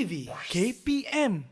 TV KPM.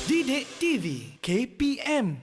Didik TV KPM.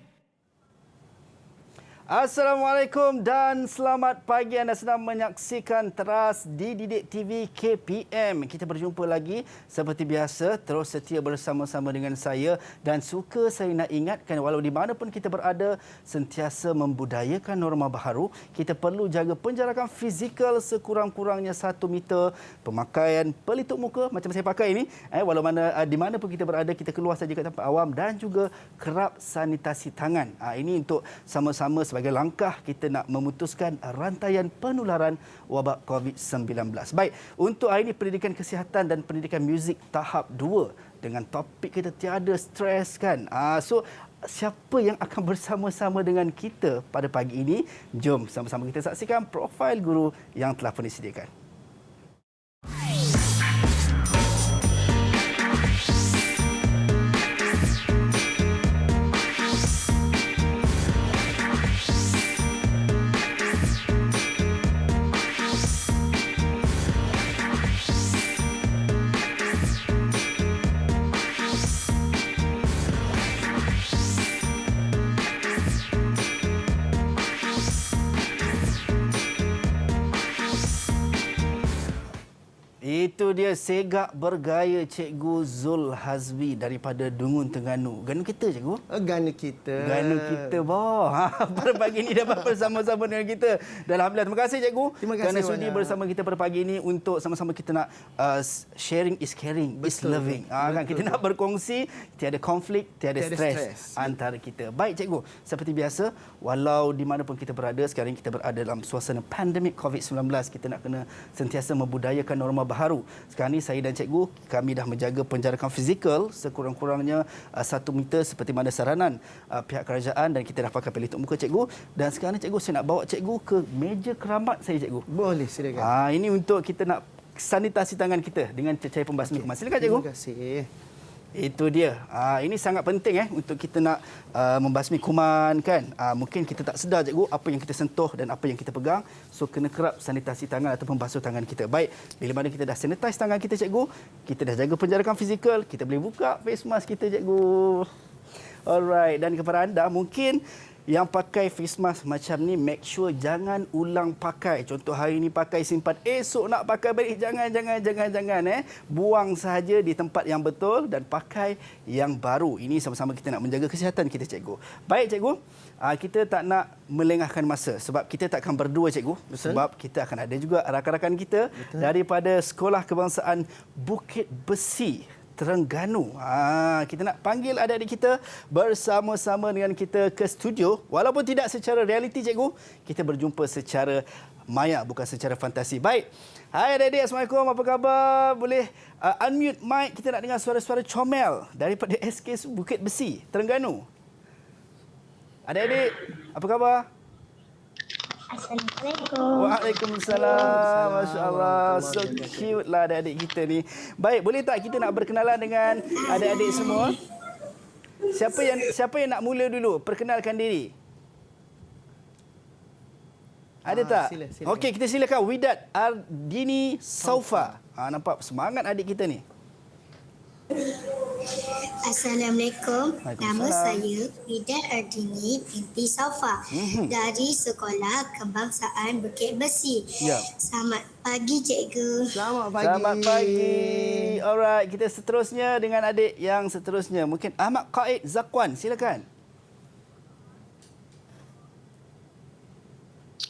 Assalamualaikum dan selamat pagi. Anda sedang menyaksikan Teras di Didik TV KPM. Kita berjumpa lagi seperti biasa, terus setia bersama-sama dengan saya, dan suka saya nak ingatkan walau di mana pun kita berada, sentiasa membudayakan norma baharu. Kita perlu jaga penjarakan fizikal sekurang-kurangnya 1 meter, pemakaian pelitup muka macam saya pakai ini, walau di mana pun kita berada, kita keluar saja ke tempat awam, dan juga kerap sanitasi tangan. Ini untuk sama-sama sebagai langkah kita nak memutuskan rantaian penularan wabak COVID-19. Baik, untuk hari ini pendidikan kesihatan dan pendidikan muzik tahap 2 dengan topik kita tiada stres kan. So siapa yang akan bersama-sama dengan kita pada pagi ini? Jom sama-sama kita saksikan profil guru yang telah pun disediakan. Itu dia segak bergaya Cikgu Zul Hazbi daripada Dungun Terengganu. Ganu kita, Cikgu? Ganu kita. Ganu kita, boh. Pada pagi ini dapat bersama-sama dengan kita. Dan alhamdulillah, terima kasih, Cikgu. Terima kasih kerana sudi banyak bersama kita pada pagi ini untuk sama-sama kita nak sharing is caring, is loving. Kan kita nak berkongsi, tiada konflik, tiada stres antara kita. Baik, Cikgu. Seperti biasa, walau di mana pun kita berada, sekarang kita berada dalam suasana pandemik COVID-19, kita nak kena sentiasa membudayakan norma baharu. Sekarang ni saya dan Cikgu, kami dah menjaga penjarakan fizikal sekurang-kurangnya 1 meter seperti mana saranan pihak kerajaan, dan kita dah pakai pelitup muka, Cikgu. Dan sekarang ni, Cikgu, saya nak bawa Cikgu ke meja keramat saya, Cikgu. Boleh, silakan. Ini untuk kita nak sanitasi tangan kita dengan cecair pembasmi kuman. Silakan, Cikgu. Terima kasih. Itu dia. Ini sangat penting untuk kita nak membasmi kuman kan. Mungkin kita tak sedar, Cikgu, apa yang kita sentuh dan apa yang kita pegang. So kena kerap sanitasi tangan atau membasuh tangan kita. Baik, bila mana kita dah sanitize tangan kita, Cikgu, kita dah jaga penjarakan fizikal, kita boleh buka face mask kita, Cikgu. Alright, dan kepada anda mungkin yang pakai face mask macam ni, make sure jangan ulang pakai. Contoh hari ni pakai, simpan, esok nak pakai balik. Jangan. Buang sahaja di tempat yang betul dan pakai yang baru. Ini sama-sama kita nak menjaga kesihatan kita, Cikgu. Baik, Cikgu. Kita tak nak melengahkan masa sebab kita takkan berdua, Cikgu. Betul. Sebab kita akan ada juga rakan-rakan kita. Betul. Daripada Sekolah Kebangsaan Bukit Besi, Terengganu. Kita nak panggil adik-adik kita bersama-sama dengan kita ke studio. Walaupun tidak secara realiti, Cikgu, kita berjumpa secara maya, bukan secara fantasi. Baik. Hai adik-adik, Assalamualaikum. Apa khabar? Boleh unmute mic. Kita nak dengar suara-suara comel daripada SK Bukit Besi, Terengganu. Adik-adik, apa khabar? Assalamualaikum. Waalaikumsalam. Masya-Allah. So cute lah adik-adik kita ni. Baik, boleh tak kita nak berkenalan dengan adik-adik semua? Siapa yang nak mula dulu? Perkenalkan diri. Ada tak? Sila. Okey, kita silakan Widat Ardini Saufa. Nampak semangat adik kita ni. Assalamualaikum. Nama Waalaikumsalam. saya Ida Ardini binti Safa dari Sekolah Kebangsaan Bukit Besi. Ya. Selamat pagi cikgu. Selamat pagi. Selamat pagi. Alright, kita seterusnya dengan adik yang seterusnya. Mungkin Ahmad Qaid Zakwan, silakan.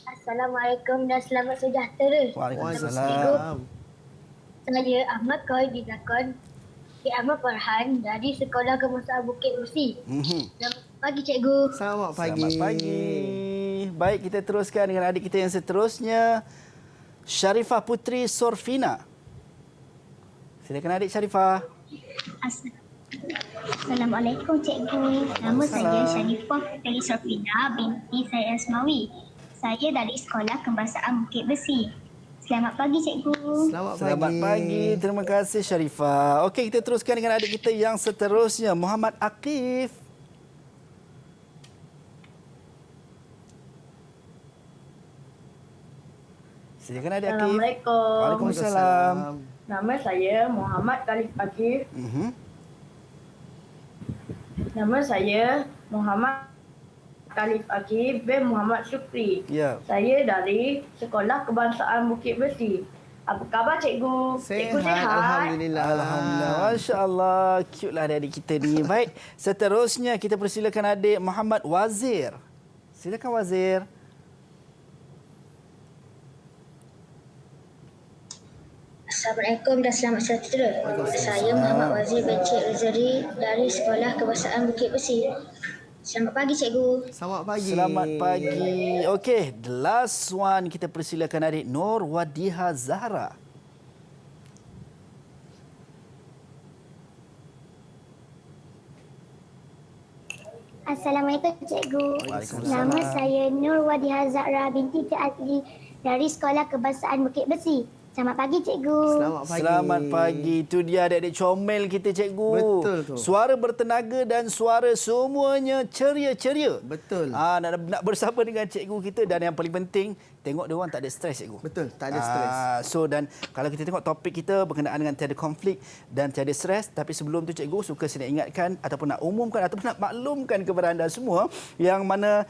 Assalamualaikum dan selamat sejahtera. Waalaikumsalam. Saya Ahmad Qaid Zakwan, Cik Ahmad Farhan dari Sekolah Kebangsaan Bukit Besi. Selamat pagi cikgu. Selamat pagi. Selamat pagi. Baik, kita teruskan dengan adik kita yang seterusnya. Sharifah Putri Sorfina. Silakan adik Sharifah. Assalamualaikum cikgu. Nama saya Sharifah Putri Sofina binti Syed Asmawi. Saya dari Sekolah Kebangsaan Bukit Besi. Selamat pagi cikgu. Selamat pagi. Terima kasih Sharifah. Okey, kita teruskan dengan adik kita yang seterusnya. Muhammad Aqif. Silakan adik Aqif. Assalamualaikum. Waalaikumsalam. Nama saya Muhammad Khalif Akif. Nama saya Muhammad Khalif Akif bin Muhammad Syukri. Ya. Saya dari Sekolah Kebangsaan Bukit Besi. Apa khabar cikgu? Cikgu Sehat. sihat? Alhamdulillah. Alhamdulillah. Masya Allah. Cute lah adik kita ni. Baik. Seterusnya kita persilakan adik Muhammad Wazir. Silakan Wazir. Assalamualaikum dan selamat sejahtera. Saya Muhammad Wazir bin Cik Razari dari Sekolah Kebangsaan Bukit Besi. Selamat pagi cikgu. Selamat pagi. Selamat pagi. Okey, the last one kita persilakan adik Nur Wadiha Zahra. Assalamualaikum cikgu. Waalaikumsalam. Nama saya Nur Wadiha Zahra binti Cik Azli dari Sekolah Kebangsaan Bukit Besi. Selamat pagi cikgu. Selamat pagi. Selamat pagi. Itu dia adik-adik comel kita cikgu. Betul tu. Suara bertenaga dan suara semuanya ceria-ceria. Betul. Nak bersama dengan cikgu kita dan yang paling penting tengok dia orang tak ada stres cikgu. Betul, tak ada stres. So dan kalau kita tengok topik kita berkenaan dengan tiada konflik dan tiada stres, tapi sebelum tu cikgu suka saya nak ingatkan ataupun nak umumkan ataupun nak maklumkan kepada anda semua yang mana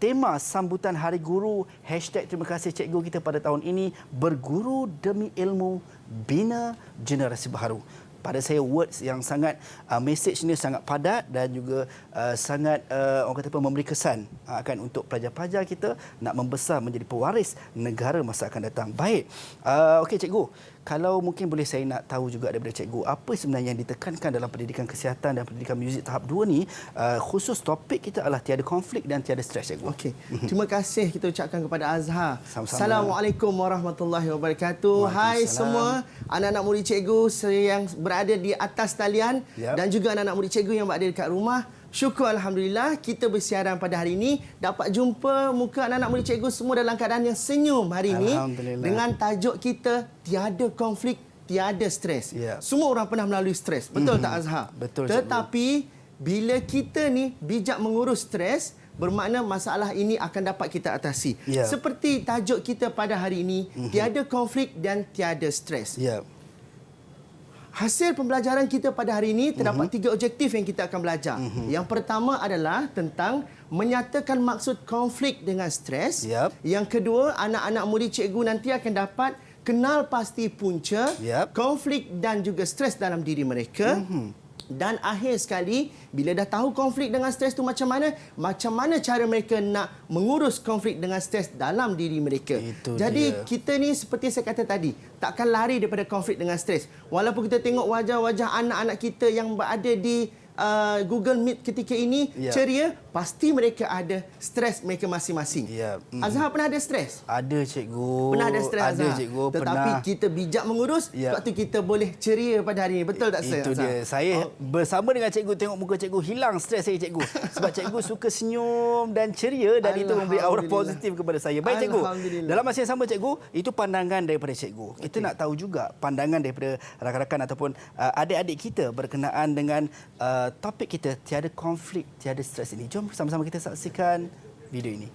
tema sambutan Hari Guru #terima kasih cikgu kita pada tahun ini berguru demi ilmu bina generasi baharu. Pada saya words yang sangat message ni sangat padat dan juga sangat orang kata apa memberi kesan akan untuk pelajar-pelajar kita nak membesar menjadi pewaris negara masa akan datang. Baik. Okey cikgu, kalau mungkin boleh saya nak tahu juga daripada cikgu apa sebenarnya yang ditekankan dalam pendidikan kesihatan dan pendidikan muzik tahap 2 ni, khusus topik kita adalah tiada konflik dan tiada stres cikgu. Okey. Terima kasih kita ucapkan kepada Azhar. Sama-sama. Assalamualaikum warahmatullahi wabarakatuh. Hai semua anak-anak murid cikgu yang berada di atas talian dan juga anak-anak murid cikgu yang berada dekat rumah. Syukur Alhamdulillah kita bersiaran pada hari ini dapat jumpa muka anak-anak murid cikgu semua dalam keadaan yang senyum hari ini dengan tajuk kita tiada konflik, tiada stres. Semua orang pernah melalui stres. Betul tak Azhar? Betul. Tetapi bila kita ni bijak mengurus stres, bermakna masalah ini akan dapat kita atasi. Seperti tajuk kita pada hari ini, tiada konflik dan tiada stres. Hasil pembelajaran kita pada hari ini terdapat 3 objektif yang kita akan belajar. Yang pertama adalah tentang menyatakan maksud konflik dengan stres. Yang kedua, anak-anak murid cikgu nanti akan dapat kenal pasti punca konflik dan juga stres dalam diri mereka. Dan akhir sekali, bila dah tahu konflik dengan stres tu macam mana cara mereka nak mengurus konflik dengan stres dalam diri mereka. Jadi kita ni seperti saya kata tadi, takkan lari daripada konflik dengan stres. Walaupun kita tengok wajah-wajah anak-anak kita yang berada di Google Meet ketika ini ceria, pasti mereka ada stres mereka masing-masing. Azhar pernah ada stres? Ada cikgu. Pernah ada stres Azhar? Ada cikgu. Tetapi kita bijak mengurus, sebab tu kita boleh ceria pada hari ini. Betul tak Itu Azhar? dia. Saya bersama dengan cikgu tengok muka cikgu hilang stres saya cikgu. Sebab cikgu suka senyum dan ceria dan itu memberi aura positif kepada saya. Baik cikgu. Dalam masa yang sama cikgu, itu pandangan daripada cikgu. Kita nak tahu juga pandangan daripada rakan-rakan ataupun adik-adik kita berkenaan dengan topik kita tiada konflik, tiada stres ini. Jom sama-sama kita saksikan video ini.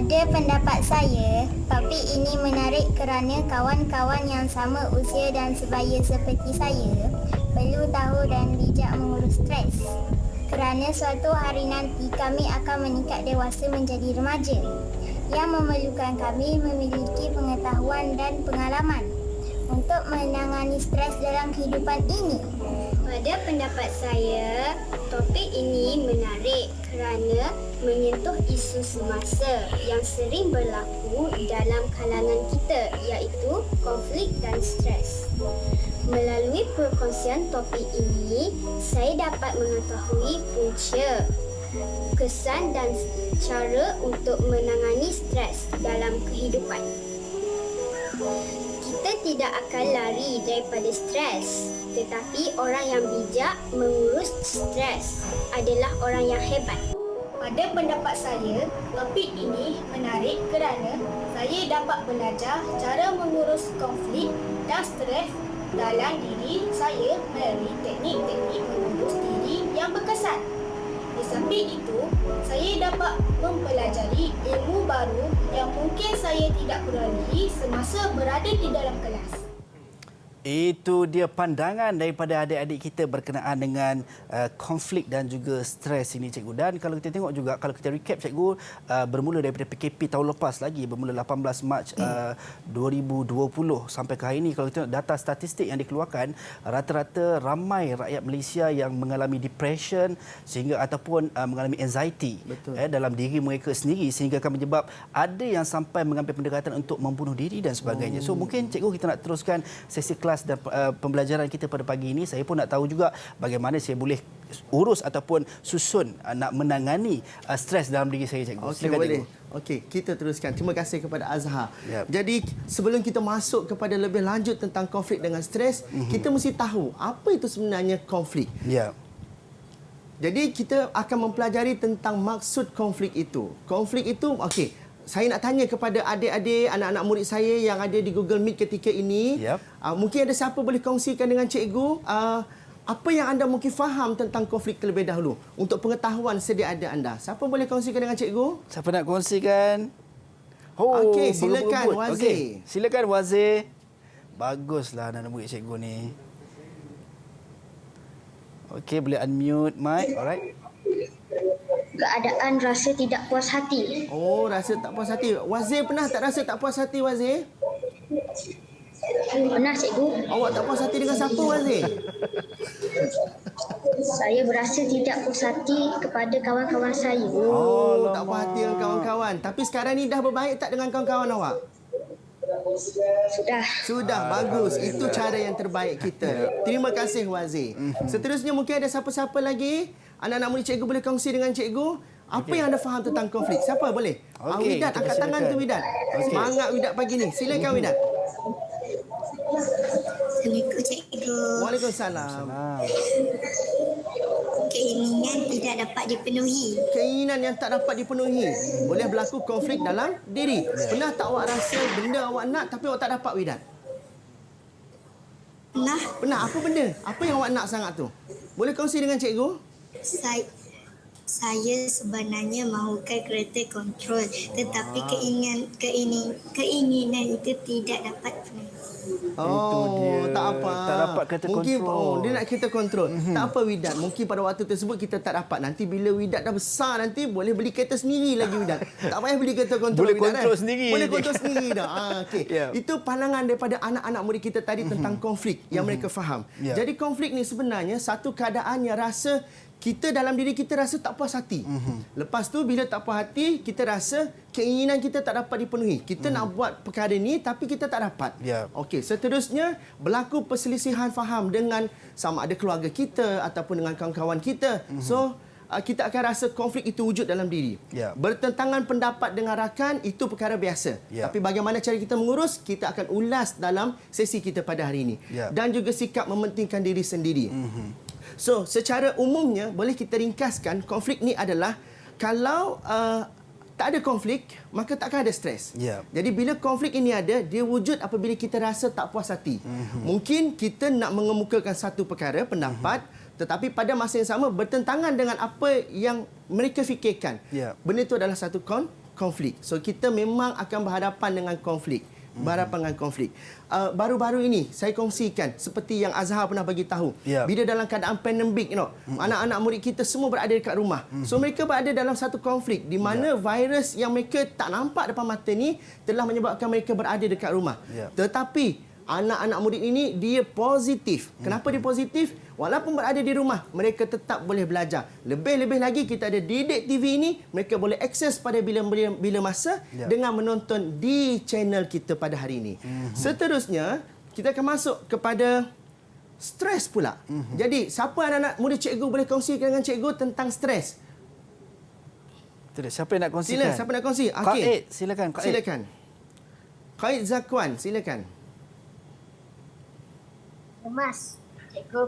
Pada pendapat saya, topik ini menarik kerana kawan-kawan yang sama usia dan sebaya seperti saya perlu tahu dan bijak mengurus stres. Kerana suatu hari nanti kami akan meningkat dewasa menjadi remaja yang memerlukan kami memiliki pengetahuan dan pengalaman untuk menangani stres dalam kehidupan ini. Pada pendapat saya, topik ini menarik kerana menyentuh isu semasa yang sering berlaku dalam kalangan kita, iaitu konflik dan stres. Melalui perkongsian topik ini, saya dapat mengetahui punca, kesan dan cara untuk menangani stres dalam kehidupan. Kita tidak akan lari daripada stres, tetapi orang yang bijak mengurus stres adalah orang yang hebat. Pada pendapat saya, topik ini menarik kerana saya dapat belajar cara mengurus konflik dan stres dalam diri saya melalui teknik-teknik mengurus diri yang berkesan. Di samping itu, saya dapat mempelajari ilmu baru yang mungkin saya tidak peroleh semasa berada di dalam kelas. Itu dia pandangan daripada adik-adik kita berkenaan dengan konflik dan juga stres ini, cikgu. Dan kalau kita tengok juga, kalau kita recap, cikgu, bermula daripada PKP tahun lepas lagi, bermula 18 Mac 2020 sampai ke hari ini, kalau kita tengok data statistik yang dikeluarkan, rata-rata ramai rakyat Malaysia yang mengalami depression sehingga ataupun mengalami anxiety dalam diri mereka sendiri, sehingga akan menyebab ada yang sampai mengambil pendekatan untuk membunuh diri dan sebagainya. So mungkin cikgu, kita nak teruskan sesi kelas dan pembelajaran kita pada pagi ini. Saya pun nak tahu juga bagaimana saya boleh urus ataupun susun nak menangani stres dalam diri saya, cikgu. Okey, boleh. Okey, kita teruskan. Terima kasih kepada Azhar. Yep. Jadi, sebelum kita masuk kepada lebih lanjut tentang konflik dengan stres, kita mesti tahu apa itu sebenarnya konflik. Ya. Jadi, kita akan mempelajari tentang maksud konflik itu. Konflik itu, okey, saya nak tanya kepada adik-adik, anak-anak murid saya yang ada di Google Meet ketika ini. Yep. Mungkin ada siapa boleh kongsikan dengan cikgu apa yang anda mungkin faham tentang konflik terlebih dahulu untuk pengetahuan sedia ada anda. Siapa boleh kongsikan dengan cikgu? Siapa nak kongsikan? Okey, silakan berebut. Wazir. Okey, silakan Wazir. Baguslah anak-anak murid cikgu ni. Okey, boleh unmute mic. Alright. Keadaan rasa tidak puas hati. Oh, rasa tak puas hati. Wazir pernah tak rasa tak puas hati, Wazir? Pernah, cikgu. Awak tak puas hati dengan siapa, Wazir? Saya berasa tidak puas hati kepada kawan-kawan saya. Oh, tak puas hati dengan kawan-kawan. Tapi sekarang ni dah berbaik tak dengan kawan-kawan awak? Sudah, bagus. Itu cara yang terbaik kita. Terima kasih, Wazir. Seterusnya mungkin ada siapa-siapa lagi? Anak-anak murid cikgu boleh kongsi dengan cikgu. Apa yang anda faham tentang konflik? Siapa boleh? Widat, angkat tangan tu, Widat. Semangat, Widat, pagi ni. Silakan, Widat. Assalamualaikum, cikgu. Waalaikumsalam. Keinginan tidak dapat dipenuhi. Keinginan yang tak dapat dipenuhi. Boleh berlaku konflik dalam diri. Pernah tak awak rasa benda awak nak tapi awak tak dapat, Widat? Pernah. Apa benda? Apa yang awak nak sangat tu? Boleh kongsi dengan cikgu? Saya sebenarnya mahukan kereta kontrol, tetapi keinginan itu tidak dapat penuhi. Oh, tak apa. Tak dapat kereta mungkin, kontrol. dia nak kereta kontrol. Tak apa, Widat. Mungkin pada waktu tersebut kita tak dapat. Nanti bila Widat dah besar nanti boleh beli kereta sendiri lagi, Widat. Tak payah beli kereta kontrol, Boleh Widat, kontrol sendiri. Boleh kontrol sendiri dah. Okay. Yeah. Itu pandangan daripada anak-anak murid kita tadi tentang konflik yang mereka faham. Yeah. Jadi konflik ni sebenarnya satu keadaan yang rasa kita dalam diri kita rasa tak puas hati. Lepas tu bila tak puas hati, kita rasa keinginan kita tak dapat dipenuhi. Kita nak buat perkara ni tapi kita tak dapat. Ya. Okey, seterusnya berlaku perselisihan faham dengan sama ada keluarga kita ataupun dengan kawan-kawan kita. So, kita akan rasa konflik itu wujud dalam diri. Ya. Bertentangan pendapat dengan rakan itu perkara biasa. Ya. Tapi bagaimana cara kita mengurus, kita akan ulas dalam sesi kita pada hari ini. Ya. Dan juga sikap mementingkan diri sendiri. So, secara umumnya boleh kita ringkaskan konflik ni adalah kalau tak ada konflik, maka takkan ada stres. Yeah. Jadi bila konflik ini ada, dia wujud apabila kita rasa tak puas hati. Mungkin kita nak mengemukakan satu perkara, pendapat, tetapi pada masa yang sama bertentangan dengan apa yang mereka fikirkan. Yeah. Benda itu adalah satu konflik. So kita memang akan berhadapan dengan konflik. Baru-baru ini saya kongsikan seperti yang Azhar pernah bagi tahu. Bila dalam keadaan pandemik, anak-anak murid kita semua berada dekat rumah. So mereka berada dalam satu konflik di mana virus yang mereka tak nampak depan mata ni telah menyebabkan mereka berada dekat rumah. Tetapi anak-anak murid ini dia positif. Kenapa dia positif? Walaupun berada di rumah, mereka tetap boleh belajar. Lebih-lebih lagi kita ada Didik TV ini, mereka boleh akses pada bila masa dengan menonton di channel kita pada hari ini. Seterusnya, kita akan masuk kepada stres pula. Jadi, siapa anak-anak murid cikgu boleh kongsikan dengan cikgu tentang stres? Siapa yang nak kongsikan? Siapa nak kongsi? Qaid, silakan. Silakan. Qaid Zakwan, silakan. Cemas, cikgu.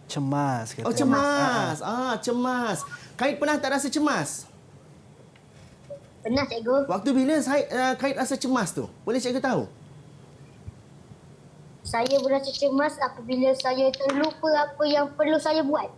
Cemas. Oh, cemas. Cemas. Qaid pernah tak rasa cemas? Pernah, cikgu. Waktu bila Qaid rasa cemas tu? Boleh cikgu tahu? Saya berasa cemas apabila saya terlupa apa yang perlu saya buat.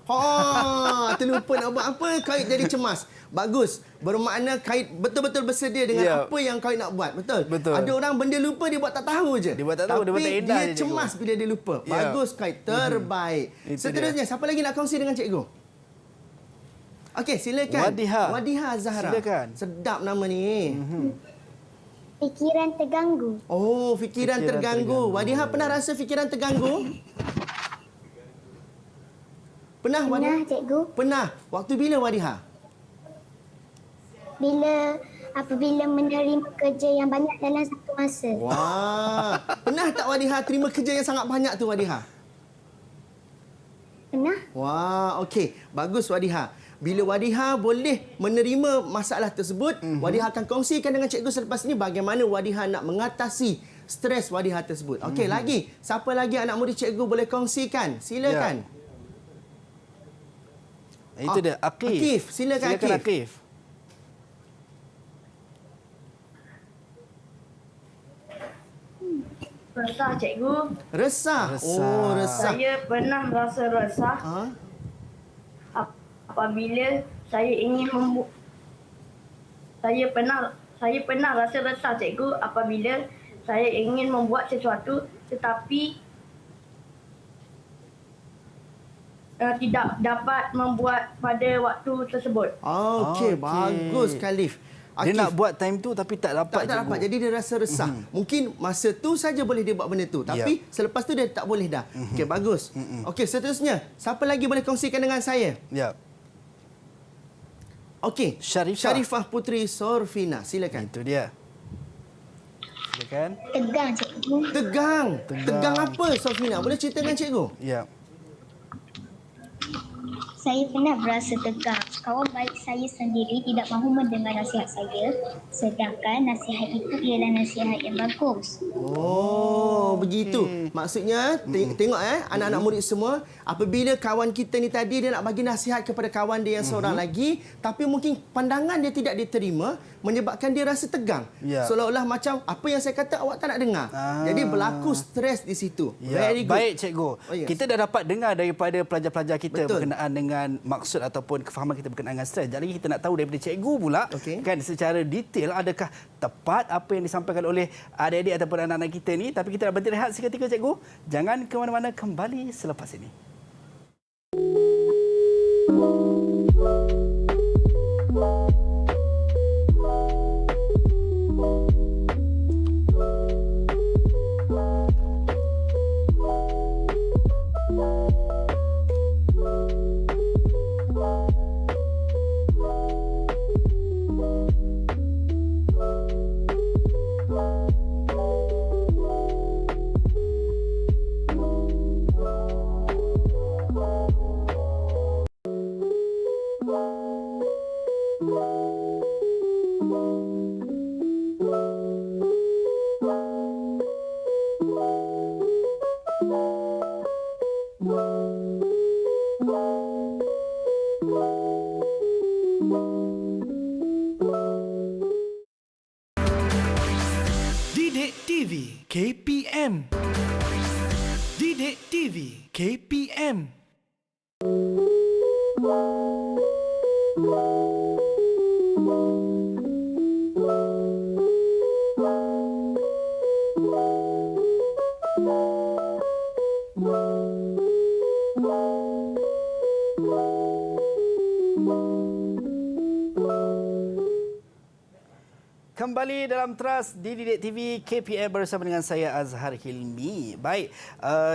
Terlupa nak buat apa, Qaid jadi cemas. Bagus. Bermakna Qaid betul-betul bersedia dengan apa yang Qaid nak buat. Betul? Ada orang benda lupa dia buat tak tahu je. Dia buat tak tahu, dia buat tak indah je, dia cemas bila dia lupa. Bagus, Qaid. Terbaik. Seterusnya, siapa lagi nak kongsi dengan cikgu? Okey, silakan. Wadiha Zahra. Silakan. Sedap nama ni. Fikiran terganggu. Oh, fikiran terganggu. Wadiha pernah rasa fikiran terganggu? Pernah, Wadiha? Pernah, cikgu. Pernah. Waktu bila, Wadiha? Apabila menerima kerja yang banyak dalam satu masa. Wah. Pernah tak Wadiha terima kerja yang sangat banyak tu, Wadiha? Pernah. Wah, okey. Bagus, Wadiha. Bila Wadiha boleh menerima masalah tersebut, Wadiha akan kongsikan dengan cikgu selepas ini bagaimana Wadiha nak mengatasi stres Wadiha tersebut. Okey, lagi. Siapa lagi anak murid cikgu boleh kongsikan? Silakan. Itu dia, Aqif. Aqif, silakan Aqif. Resah, cikgu. Resah. Oh, resah. Saya pernah rasa resah apabila saya ingin saya pernah rasa resah, cikgu, apabila saya ingin membuat sesuatu tetapi tidak dapat membuat pada waktu tersebut. Okey, bagus, Khalif. Dia nak buat time tu tapi tak dapat. Tak dapat. Jadi dia rasa resah. Mungkin masa tu saja boleh dia buat benda tu. Tapi selepas tu dia tak boleh dah. Okey, bagus. Okey, seterusnya. Siapa lagi boleh kongsikan dengan saya? Okey. Sharifah Putri Sorfina. Silakan. Itu dia. Silakan. Tegang, cikgu. Tegang apa, Sorfina? Boleh cerita dengan cikgu? Saya pernah berasa tegang. Kawan baik saya sendiri tidak mahu mendengar nasihat saya, sedangkan nasihat itu ialah nasihat yang bagus. Oh, begitu. Maksudnya, tengok anak-anak murid semua, apabila kawan kita ni tadi dia nak bagi nasihat kepada kawan dia yang seorang lagi, tapi mungkin pandangan dia tidak diterima, menyebabkan dia rasa tegang. Seolah-olah macam apa yang saya kata awak tak nak dengar. Jadi berlaku stres di situ. Very good. Baik, cikgu. Kita dah dapat dengar daripada pelajar-pelajar kita berkenaan dengan maksud ataupun kefahaman kita berkenaan dengan stres. Jadi kita nak tahu daripada cikgu pula kan secara detail adakah tepat apa yang disampaikan oleh adik-adik ataupun anak-anak kita ni. Tapi kita dah berhenti rehat seketika, cikgu. Jangan ke mana-mana, kembali selepas ini. Didik TV KPM. Didik TV KPM. Kembali dalam Trust Didik TV KPM bersama dengan saya Azhar Hilmi. Baik,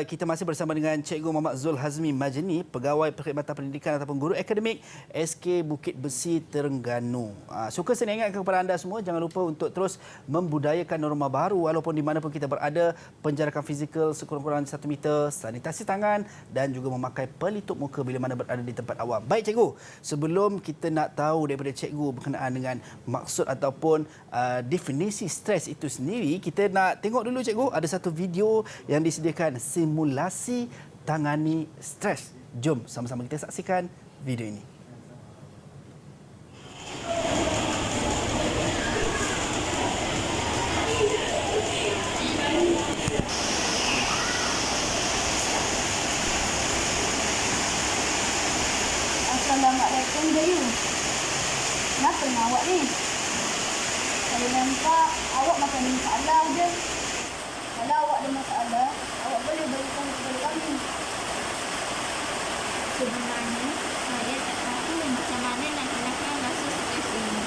kita masih bersama dengan Cikgu Muhammad Zul Hazmi Majni, Pegawai Perkhidmatan Pendidikan ataupun Guru Akademik SK Bukit Besi Terengganu. Suka saya ingatkan kepada anda semua, jangan lupa untuk terus membudayakan norma baru walaupun di mana pun kita berada, penjarakan fizikal sekurang-kurangnya 1 meter, sanitasi tangan dan juga memakai pelitup muka bila mana berada di tempat awam. Baik Cikgu, sebelum kita nak tahu daripada Cikgu berkenaan dengan maksud ataupun definisi stres itu sendiri, kita nak tengok dulu Cikgu, ada satu video yang disediakan simulasi tangani stres. Jom sama-sama kita saksikan video ini. Assalamualaikum Dayu. Kenapa dengan awak ni? Saya nampak awak macam ada masalah je. Kalau awak ada masalah, awak boleh beritahu kepada kami. Sebenarnya, saya tak tahu macam mana nak hilangkan rasa stres ini.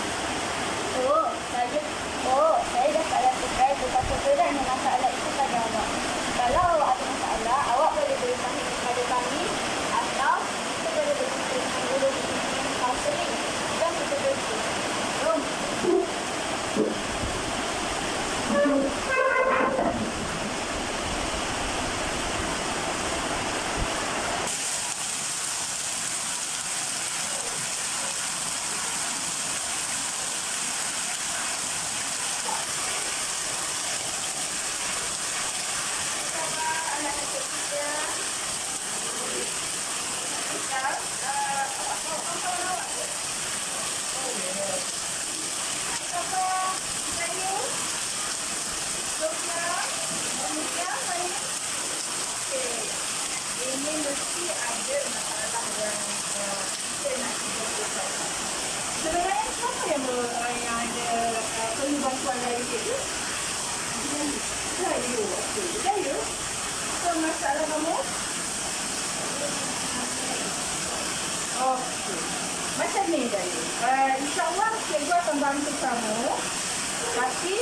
Saya dapat lakukan betapa beratnya masalah itu pada awak. Kalau awak ada masalah, awak boleh beritahu kepada kami atau kita boleh beritahu dengan guru kaunseling dan kita beritahu. Jom. Ini mesti ada masalah yang kita nak selesaikan. Sebenarnya siapa yang ada perlu bantuan dari cikgu? Dayu. Okey, Dayu. Apa masalah kamu? Okey. Macam ni Dayu. InsyaAllah cikgu akan bantu kamu. Tapi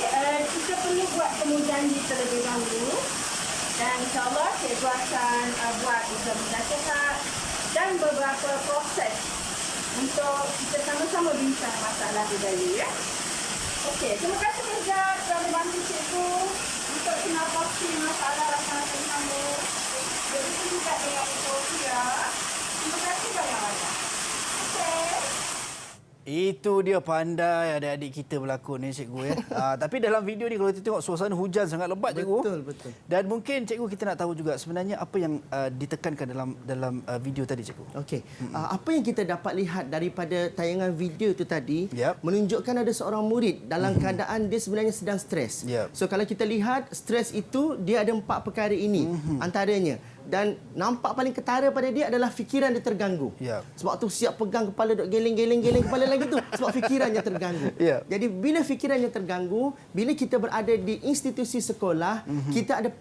kita perlu buat temujanji terlebih dahulu. Dan insyaAllah cikgu akan buat examinasi sihat dan beberapa proses untuk kita sama-sama bincang masalah budaya ya. Okey, terima kasih kerja kerana bantu cikgu untuk mengatasi masalah rasa-rasa kamu. Jadi juga dengan Sofia. Terima kasih banyak-banyak. Okey. Itu dia pandai adik-adik kita berlakon ni Cikgu ya. Tapi dalam video ni kalau kita tengok suasana hujan sangat lebat Cikgu. Betul. Dan mungkin Cikgu kita nak tahu juga sebenarnya apa yang ditekankan dalam video tadi Cikgu. Okey. Apa yang kita dapat lihat daripada tayangan video itu tadi menunjukkan ada seorang murid dalam keadaan dia sebenarnya sedang stres. So kalau kita lihat stres itu dia ada 4 perkara ini antaranya. Dan nampak paling ketara pada dia adalah fikiran dia terganggu. Sebab tu siap pegang kepala duk geleng-geleng kepala lagi tu sebab fikirannya terganggu. Jadi bila fikirannya terganggu, bila kita berada di institusi sekolah, kita ada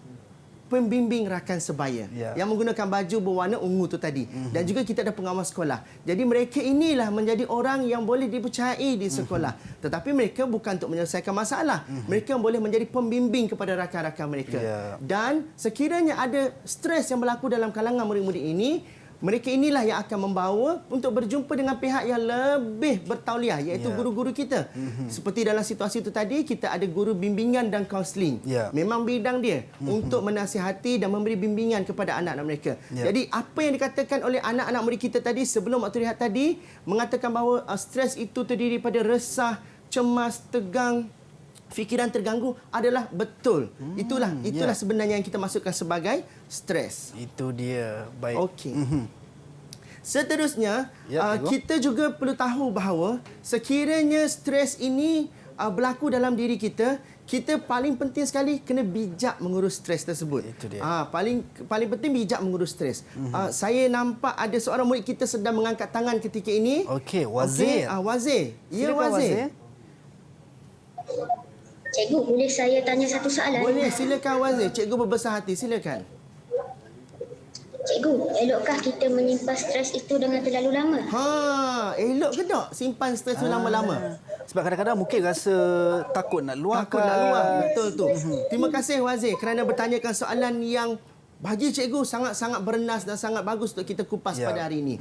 pembimbing rakan sebaya yang menggunakan baju berwarna ungu tu tadi dan juga kita ada pengawas sekolah. Jadi mereka inilah menjadi orang yang boleh dipercayai di sekolah. Tetapi mereka bukan untuk menyelesaikan masalah. Mereka boleh menjadi pembimbing kepada rakan-rakan mereka. Dan sekiranya ada stres yang berlaku dalam kalangan murid-murid ini, mereka inilah yang akan membawa untuk berjumpa dengan pihak yang lebih bertauliah iaitu guru-guru kita. Seperti dalam situasi itu tadi kita ada guru bimbingan dan kaunseling. Memang bidang dia untuk menasihati dan memberi bimbingan kepada anak-anak mereka. Jadi apa yang dikatakan oleh anak-anak murid kita tadi sebelum waktu rehat tadi mengatakan bahawa stres itu terdiri pada resah, cemas, tegang, fikiran terganggu adalah betul. Itulah sebenarnya yang kita masukkan sebagai stres. Itu dia. Baik. Okey. Seterusnya, kita juga perlu tahu bahawa sekiranya stres ini berlaku dalam diri kita, kita paling penting sekali kena bijak mengurus stres tersebut. Itu dia. Paling penting bijak mengurus stres. Saya nampak ada seorang murid kita sedang mengangkat tangan ketika ini. Okey, Wazir. Wazir. Ya, Wazir. Cikgu, boleh saya tanya satu soalan? Boleh, silakan Wazir. Cikgu berbesar hati, silakan. Cikgu, elokkah kita menyimpan stres itu dengan terlalu lama? Elok ke tak simpan stres tu lama-lama? Sebab kadang-kadang mungkin rasa takut nak luahkan. Takut nak luah. Betul tu. Terima kasih Wazir kerana bertanyakan soalan yang bagi cikgu sangat-sangat bernas dan sangat bagus untuk kita kupas pada hari ini.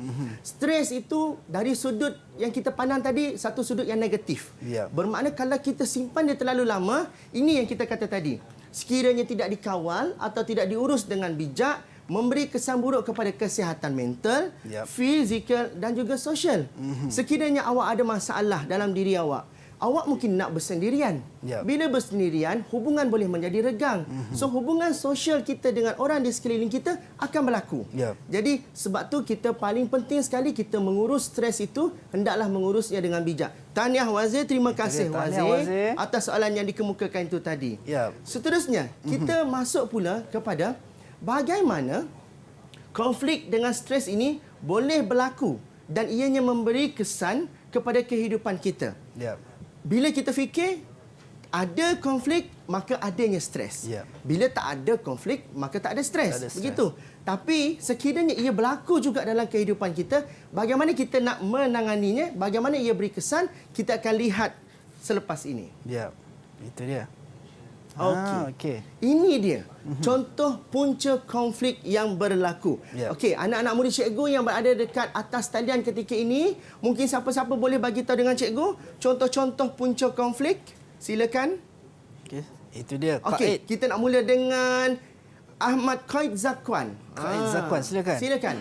Stres itu dari sudut yang kita pandang tadi, satu sudut yang negatif. Bermakna kalau kita simpan dia terlalu lama, ini yang kita kata tadi. Sekiranya tidak dikawal atau tidak diurus dengan bijak, memberi kesan buruk kepada kesihatan mental, fizikal dan juga sosial. Sekiranya awak ada masalah dalam diri awak, awak mungkin nak bersendirian. Bila bersendirian, hubungan boleh menjadi regang. So, hubungan sosial kita dengan orang di sekeliling kita akan berlaku. Jadi, sebab tu kita paling penting sekali kita mengurus stres itu, hendaklah mengurusnya dengan bijak. Tahniah Wazir, terima kasih Wazir atas soalan yang dikemukakan itu tadi. Seterusnya, kita masuk pula kepada bagaimana konflik dengan stres ini boleh berlaku dan ianya memberi kesan kepada kehidupan kita. Bila kita fikir ada konflik, maka adanya stres. Bila tak ada konflik, maka tak ada stres. Begitu. Tapi sekiranya ia berlaku juga dalam kehidupan kita, bagaimana kita nak menanganinya, bagaimana ia beri kesan, kita akan lihat selepas ini. Itu dia. Okey. Ini dia contoh punca konflik yang berlaku. Okey, anak-anak murid cikgu yang berada dekat atas talian ketika ini, mungkin siapa-siapa boleh bagi tahu dengan cikgu contoh-contoh punca konflik? Silakan. Okey, itu dia. Okey, kita nak mula dengan Ahmad Qaid Zakwan. Qaid Zakwan, silakan. Silakan.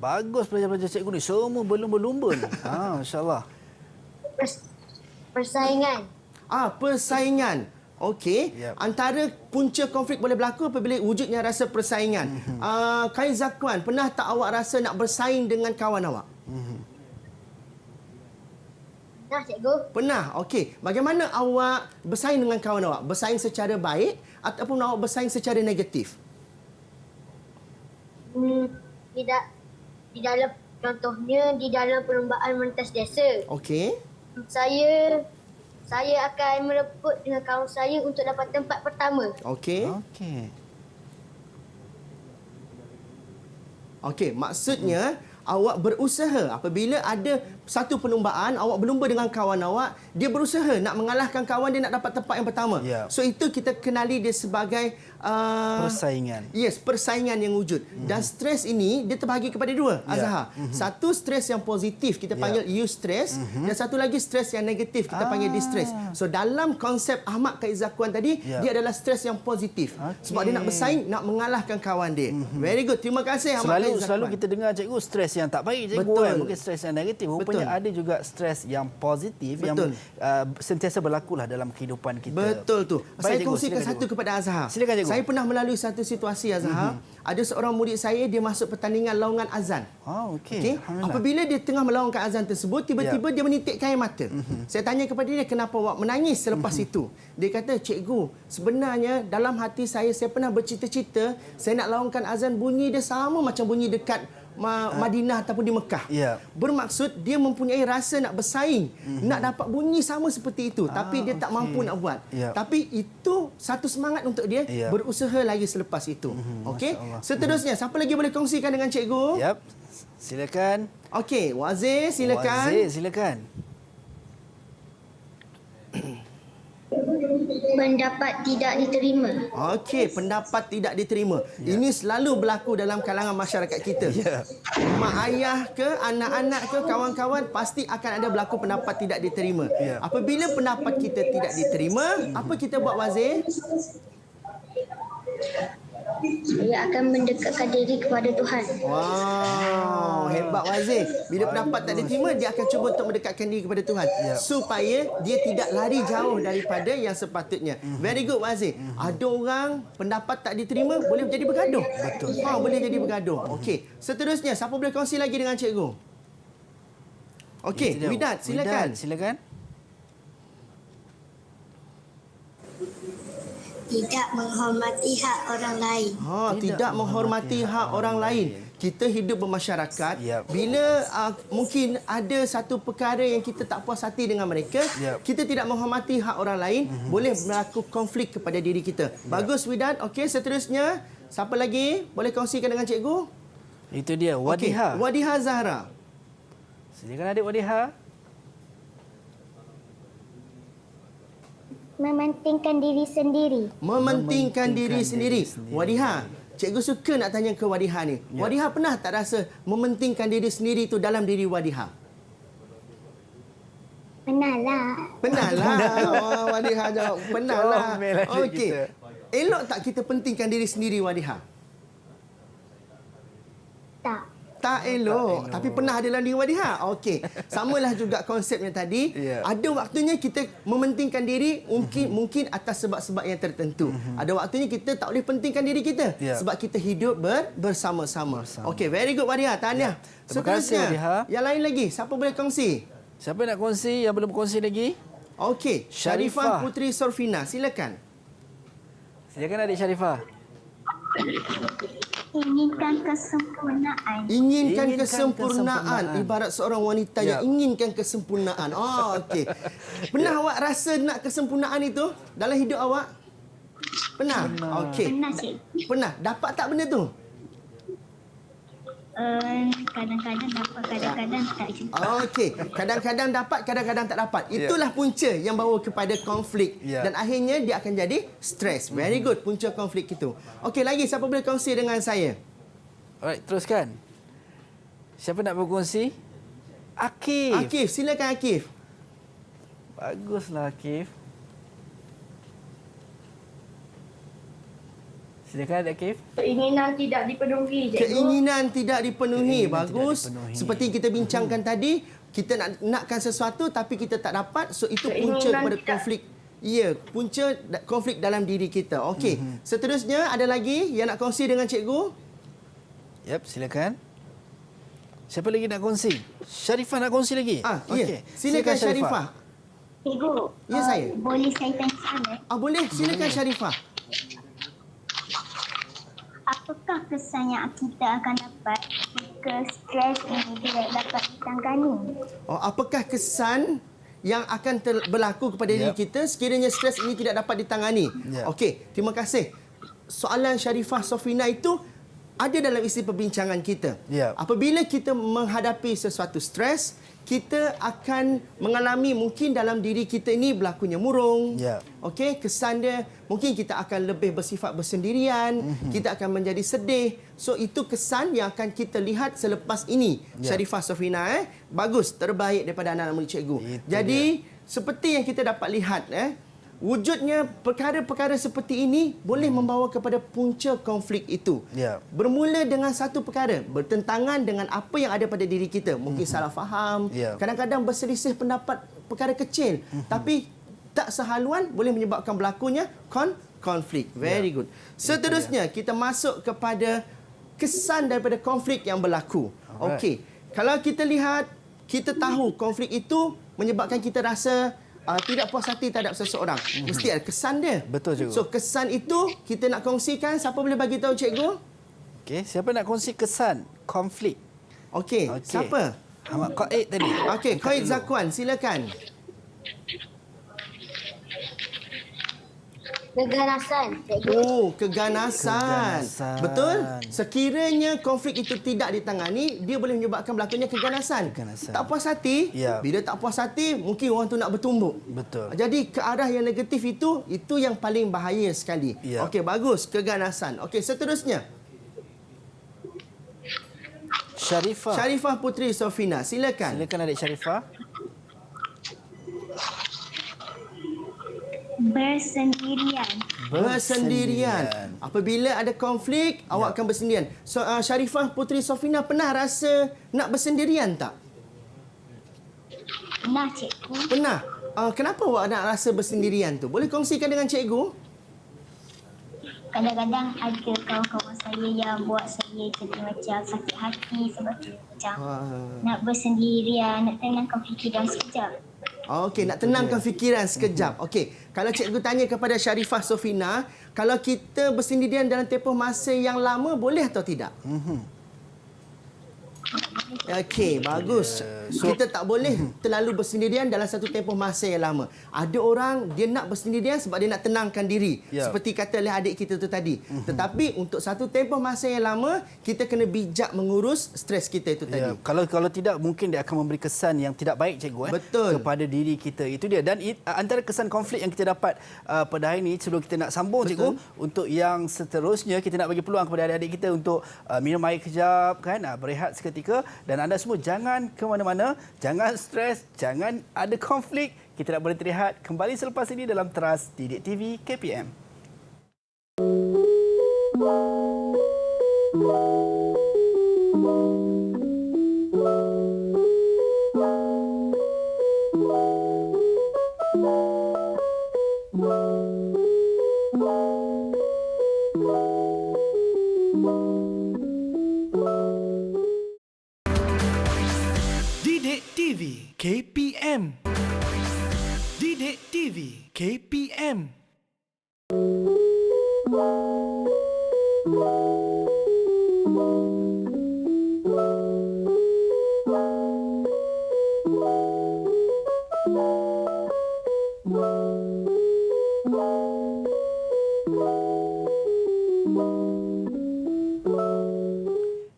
Bagus pelajar-pelajar cikgu ni, semua berlumba-lumba ni. Masya-Allah. Persaingan. Persaingan. Okey, antara punca konflik boleh berlaku apabila wujudnya rasa persaingan. Qaid Zakwan, pernah tak awak rasa nak bersaing dengan kawan awak? Pernah, cikgu. Pernah. Okey, bagaimana awak bersaing dengan kawan awak? Bersaing secara baik ataupun awak bersaing secara negatif? Tidak. Di dalam, contohnya di dalam perlombaan mentas desa. Okey. Saya akan merebut dengan kawan saya untuk dapat tempat pertama. Okey. Okey, maksudnya awak berusaha apabila ada satu perlumbaan, awak berlumba dengan kawan awak, dia berusaha nak mengalahkan kawan dia nak dapat tempat yang pertama. So itu kita kenali dia sebagai persaingan. Yes, persaingan yang wujud. Dan stres ini dia terbahagi kepada dua, Azhar. Satu stres yang positif kita panggil eustress, dan satu lagi stres yang negatif kita panggil distress. So dalam konsep Ahmad Qaid Zakwan tadi, dia adalah stres yang positif. Sebab dia nak bersaing, nak mengalahkan kawan dia. Very good. Terima kasih Ahmad Qaid Zakwan. Selalu kita dengar cikgu stres yang tak baik cikgu kan, mungkin stres yang negatif. Rupanya ada juga stres yang positif yang sentiasa berlakulah dalam kehidupan kita. Betul tu. Saya Cikgu, kongsikan satu kepada Azhar. Silakan cikgu. Saya pernah melalui satu situasi Azhar. Ada seorang murid saya, dia masuk pertandingan laungan azan. Okey. Apabila dia tengah melaungkan azan tersebut, tiba-tiba dia menitikkan air mata. Saya tanya kepada dia, kenapa awak menangis selepas itu? Dia kata, cikgu, sebenarnya dalam hati saya pernah bercita-cita saya nak laungkan azan, bunyi dia sama macam bunyi dekat Madinah ataupun di Mekah. Bermaksud dia mempunyai rasa nak bersaing, nak dapat bunyi sama seperti itu, tapi dia tak mampu nak buat. Tapi itu satu semangat untuk dia berusaha lagi selepas itu. Okey. Seterusnya, siapa lagi boleh kongsikan dengan cikgu? Silakan. Okey, Wazir silakan. Wazir silakan. Pendapat tidak diterima. Okey, pendapat tidak diterima. Ini selalu berlaku dalam kalangan masyarakat kita. Mak ayah ke, anak-anak ke, kawan-kawan, pasti akan ada berlaku pendapat tidak diterima. Apabila pendapat kita tidak diterima, apa kita buat, Wazir? Saya akan mendekatkan diri kepada Tuhan. Wow, hebat Wazir. Bila pendapat tak diterima, dia akan cuba untuk mendekatkan diri kepada Tuhan. Supaya dia tidak lari jauh daripada yang sepatutnya. Very good Wazir. Ada orang pendapat tak diterima, boleh jadi bergaduh. Betul. Boleh jadi bergaduh. Okey. Seterusnya, siapa boleh kongsi lagi dengan cikgu? Okey, Widat, silakan. Silakan. Tidak menghormati hak orang lain. Tidak menghormati hak orang lain. Kita hidup bermasyarakat. Bila mungkin ada satu perkara yang kita tak puas hati dengan mereka, kita tidak menghormati hak orang lain, boleh berlaku konflik kepada diri kita. Bagus Widat. Okey, seterusnya, siapa lagi boleh kongsikan dengan cikgu? Itu dia, Wadiha. Wadiha Zahra. Silakan adik Wadiha. Mementingkan diri sendiri. Mementingkan diri sendiri. Wadiha, cikgu suka nak tanya ke Wadiha ni. Wadiha pernah tak rasa mementingkan diri sendiri tu dalam diri Wadiha? Pernah lah. Pernah lah. Oh, Wadiha jawab pernah lah. Comel adik Okey. kita. Elok tak kita pentingkan diri sendiri, Wadiha? Tak. Tak elok. Tapi pernah ada dalam diri Wadiha. Okey. Samalah juga konsepnya tadi. Ya. Ada waktunya kita mementingkan diri mungkin atas sebab-sebab yang tertentu. Ada waktunya kita tak boleh pentingkan diri kita Ya. sebab kita hidup bersama-sama. Okey, very good Wadiha. Tahniah. Terima kasih, Wadiha. Yang lain lagi, siapa boleh kongsi? Siapa nak kongsi yang belum kongsi lagi? Okey, Sharifah Putri Sorfina, silakan. Silakan adik Sharifah. Inginkan kesempurnaan. Inginkan Inginkan kesempurnaan. kesempurnaan. Ibarat seorang wanita yang inginkan kesempurnaan. Oh, okey. Pernah awak rasa nak kesempurnaan itu dalam hidup awak? Pernah? Okey. Pernah, cikgu. Pernah. Dapat tak benda tu? Kadang-kadang dapat, kadang-kadang tak juga. Okey. Kadang-kadang dapat, kadang-kadang tak dapat. Itulah punca yang bawa kepada konflik. Ya. Dan akhirnya dia akan jadi stres. Very good punca konflik itu. Okey, lagi siapa boleh kongsi dengan saya? Alright, teruskan. Siapa nak berkongsi? Akif. Akif, silakan Akif. Baguslah Akif. Silakan adik Akif. Keinginan tidak dipenuhi, cikgu. Keinginan tidak dipenuhi. Keinginan Bagus. tidak dipenuhi. Seperti kita bincangkan tadi, kita nakkan sesuatu tapi kita tak dapat. So itu punca Keinginan kepada tidak. konflik. Ya, punca konflik dalam diri kita. Okey. Seterusnya ada lagi yang nak kongsi dengan cikgu? Yap, silakan. Siapa lagi nak kongsi? Sharifah nak kongsi lagi? Ya. Okey. Silakan Sharifah. Cikgu, Ya, saya. boleh saya tanya soalan? Boleh, silakan Sharifah. Apakah kesan yang kita akan dapat jika stres ini tidak dapat ditangani? Apakah kesan yang akan berlaku kepada diri kita sekiranya stres ini tidak dapat ditangani? Yep. Okey, terima kasih. Soalan Sharifah Sofina itu ada dalam isi perbincangan kita. Yep. Apabila kita menghadapi sesuatu stres, kita akan mengalami mungkin dalam diri kita ini berlakunya murung. Yep. Okey, kesan dia mungkin kita akan lebih bersifat bersendirian, kita akan menjadi sedih. So itu kesan yang akan kita lihat selepas ini. Yep. Sharifah Sofina, bagus, terbaik daripada anak-anak murid cikgu. Itu Jadi seperti yang kita dapat lihat, wujudnya perkara-perkara seperti ini boleh membawa kepada punca konflik itu. Ya. Bermula dengan satu perkara bertentangan dengan apa yang ada pada diri kita. Mungkin salah faham, Ya. kadang-kadang berselisih pendapat perkara kecil. Tapi tak sehaluan boleh menyebabkan berlakunya konflik. Very good. Seterusnya kita masuk kepada kesan daripada konflik yang berlaku. Alright. Okey. Kalau kita lihat, kita tahu konflik itu menyebabkan kita rasa tidak puas hati terhadap seseorang. Mesti ada kesan dia. Betul, cikgu. So kesan itu kita nak kongsikan. Siapa boleh bagi tahu cikgu? Okey, siapa nak kongsi kesan konflik? Okey, siapa? Ahmad Qaid tadi. Okey, Qaid Zakwan, silakan. Keganasan, cikgu. Keganasan. Keganasan. Betul? Sekiranya konflik itu tidak ditangani, dia boleh menyebabkan berlakunya keganasan. Keganasan. Tak puas hati, Ya. bila tak puas hati, mungkin orang tu nak bertumbuk. Betul. Jadi ke arah yang negatif itu yang paling bahaya sekali. Ya. Okey, bagus. Keganasan. Okey, seterusnya. Sharifah. Sharifah Putri Sofina, silakan. Silakan adik Sharifah. Bersendirian. Bersendirian. Apabila ada konflik, awak akan bersendirian. So, Sharifah Putri Sofina pernah rasa nak bersendirian tak? Pernah, cikgu. Pernah. Kenapa awak nak rasa bersendirian tu? Boleh kongsikan dengan cikgu? Kadang-kadang ada kawan-kawan saya yang buat saya jadi macam sakit hati sebab macam nak bersendirian, nak tenangkan fikiran sekejap. Okey, nak tenangkan fikiran sekejap. Okey, kalau cikgu tanya kepada Sharifah Sofina, kalau kita bersendirian dalam tempoh masa yang lama, boleh atau tidak? Okey, bagus. Kita tak boleh terlalu bersendirian dalam satu tempoh masa yang lama. Ada orang dia nak bersendirian sebab dia nak tenangkan diri. Seperti kata oleh adik kita tu tadi. Tetapi untuk satu tempoh masa yang lama, kita kena bijak mengurus stres kita itu tadi. Kalau tidak mungkin dia akan memberi kesan yang tidak baik cikgu Betul. kepada diri kita. Itu dia. Dan antara kesan konflik yang kita dapat pada hari ini sebelum kita nak sambung cikgu, untuk yang seterusnya kita nak bagi peluang kepada adik-adik kita untuk minum air kejap kan, berehat seketika, dan anda semua jangan ke mana-mana, jangan stres, jangan ada konflik. Kita nak berhenti rehat kembali selepas ini dalam Teras Didik TV KPM. Didik TV KPM. Didik TV KPM.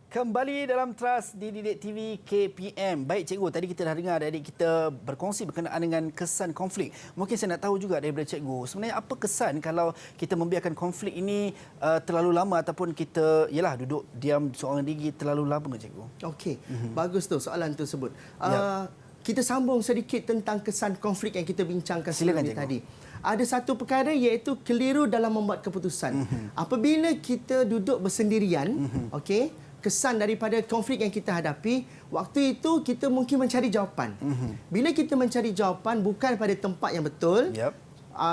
Kembali dalam Teras di Didik TV KPM. Baik cikgu, tadi kita dah dengar adik kita berkongsi berkenaan dengan kesan konflik. Mungkin saya nak tahu juga daripada cikgu, sebenarnya apa kesan kalau kita membiarkan konflik ini terlalu lama ataupun kita duduk diam seorang diri terlalu lama cikgu? Okey, bagus tu soalan tersebut. Kita sambung sedikit tentang kesan konflik yang kita bincangkan sebelum ini tadi. Ada satu perkara iaitu keliru dalam membuat keputusan. Apabila kita duduk bersendirian, okey, kesan daripada konflik yang kita hadapi, waktu itu kita mungkin mencari jawapan. Bila kita mencari jawapan bukan pada tempat yang betul,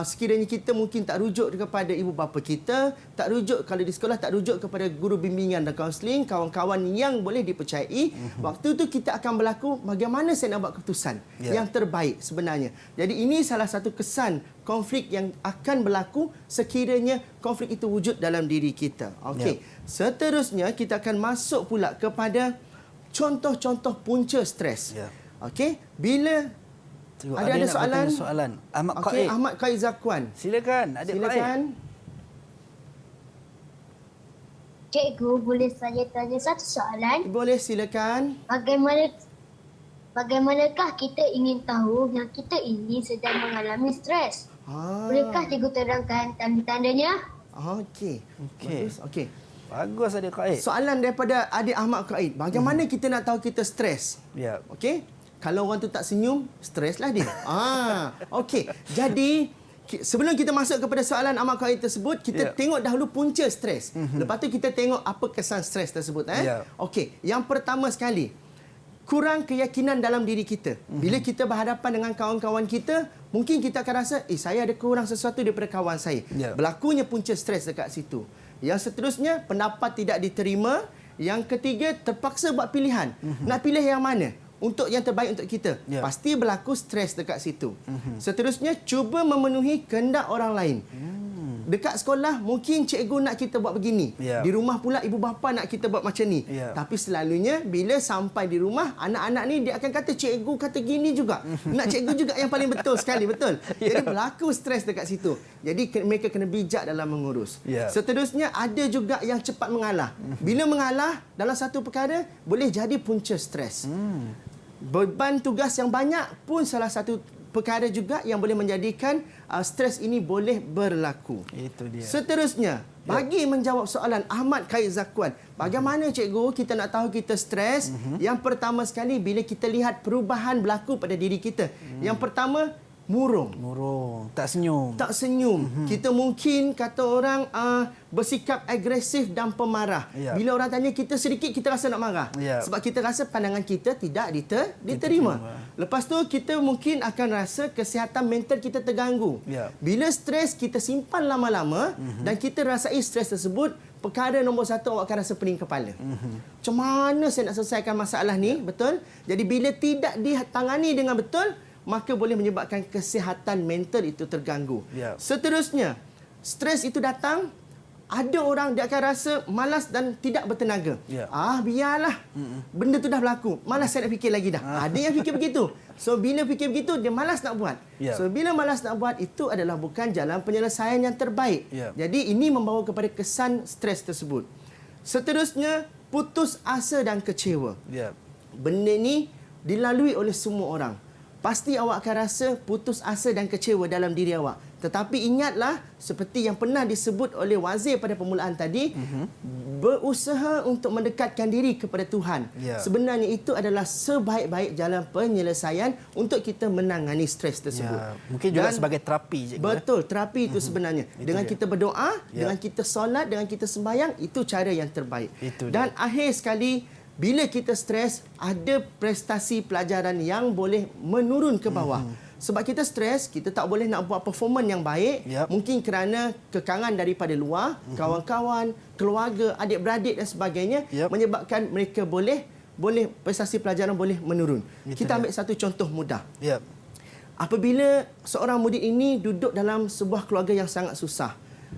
sekiranya kita mungkin tak rujuk kepada ibu bapa kita, tak rujuk kalau di sekolah, tak rujuk kepada guru bimbingan dan kaunseling, kawan-kawan yang boleh dipercayai, waktu itu kita akan berlaku bagaimana saya nak buat keputusan yang terbaik sebenarnya. Jadi ini salah satu kesan konflik yang akan berlaku sekiranya konflik itu wujud dalam diri kita. Okey. Seterusnya kita akan masuk pula kepada contoh-contoh punca stres. Okey, bila ada soalan. Ahmad Qaid. Okey, Ahmad Qaid Zakwan. Silakan, adik Silakan. Cikgu, boleh saya tanya satu soalan? Boleh, silakan. Bagaimanakah kita ingin tahu yang kita ini sedang mengalami stres? Bolehkah cikgu terangkan tanda-tandanya? Okey. Bagus. Okey. Bagus adik Qaid. Soalan daripada adik Ahmad Qaid. Bagaimana kita nak tahu kita stres? Okey. Kalau orang tu tak senyum, streslah dia. Okey. Jadi, sebelum kita masuk kepada soalan Ahmad Qaid tersebut, kita tengok dahulu punca stres. Lepas tu kita tengok apa kesan stres tersebut. Okey. Yang pertama sekali, kurang keyakinan dalam diri kita. Bila kita berhadapan dengan kawan-kawan kita, mungkin kita akan rasa, saya ada kurang sesuatu daripada kawan saya. Berlakunya punca stres dekat situ. Yang seterusnya, pendapat tidak diterima. Yang ketiga, terpaksa buat pilihan. Nak pilih yang mana? Untuk yang terbaik untuk kita. Pasti berlaku stres dekat situ. Seterusnya, cuba memenuhi kehendak orang lain. Dekat sekolah, mungkin cikgu nak kita buat begini. Di rumah pula, ibu bapa nak kita buat macam ni. Tapi selalunya, bila sampai di rumah, anak-anak ni dia akan kata, cikgu kata gini juga. Nak cikgu juga yang paling betul sekali, betul? Jadi berlaku stres dekat situ. Jadi mereka kena bijak dalam mengurus. Seterusnya, ada juga yang cepat mengalah. Bila mengalah dalam satu perkara, boleh jadi punca stres. Beban tugas yang banyak pun salah satu perkara juga yang boleh menjadikan stres ini boleh berlaku. Itu dia. Seterusnya, bagi menjawab soalan Ahmad Qaid Zakwan, bagaimana cikgu kita nak tahu kita stres? Yang pertama sekali, bila kita lihat perubahan berlaku pada diri kita. Yang pertama, murung. Tak senyum. Kita mungkin kata orang bersikap agresif dan pemarah. Bila orang tanya kita sedikit, kita rasa nak marah. Sebab kita rasa pandangan kita tidak diterima. Lepas tu kita mungkin akan rasa kesihatan mental kita terganggu. Bila stres kita simpan lama-lama dan kita rasai stres tersebut, perkara nombor satu, awak akan rasa pening kepala. Macam mana saya nak selesaikan masalah ni? Betul? Jadi bila tidak ditangani dengan betul, maka boleh menyebabkan kesihatan mental itu terganggu. Seterusnya, stres itu datang Ada orang dia akan rasa malas dan tidak bertenaga. Ya. Biarlah. Benda tu dah berlaku. Malas saya nak fikir lagi dah. Ada yang fikir begitu. So bila fikir begitu dia malas nak buat. Ya. So bila malas nak buat itu adalah bukan jalan penyelesaian yang terbaik. Ya. Jadi ini membawa kepada kesan stres tersebut. Seterusnya putus asa dan kecewa. Ya. Benda ni dilalui oleh semua orang. Pasti awak akan rasa putus asa dan kecewa dalam diri awak. Tetapi ingatlah, seperti yang pernah disebut oleh Wazir pada permulaan tadi, berusaha untuk mendekatkan diri kepada Tuhan. Ya. Sebenarnya itu adalah sebaik-baik jalan penyelesaian untuk kita menangani stres tersebut. Ya. Mungkin juga sebagai terapi, cikgu. Betul, terapi itu sebenarnya. Dengan dia. kita berdoa, Ya. dengan kita solat, dengan kita sembahyang, itu cara yang terbaik. Itu Dan akhir sekali, bila kita stres, ada prestasi pelajaran yang boleh menurun ke bawah. Sebab kita stres, kita tak boleh nak buat performan yang baik. Yap. Mungkin kerana kekangan daripada luar, kawan-kawan, keluarga, adik-beradik dan sebagainya, Yap. menyebabkan mereka boleh prestasi pelajaran boleh menurun. Itu Kita dia. ambil satu contoh mudah. Ya. Apabila seorang murid ini duduk dalam sebuah keluarga yang sangat susah,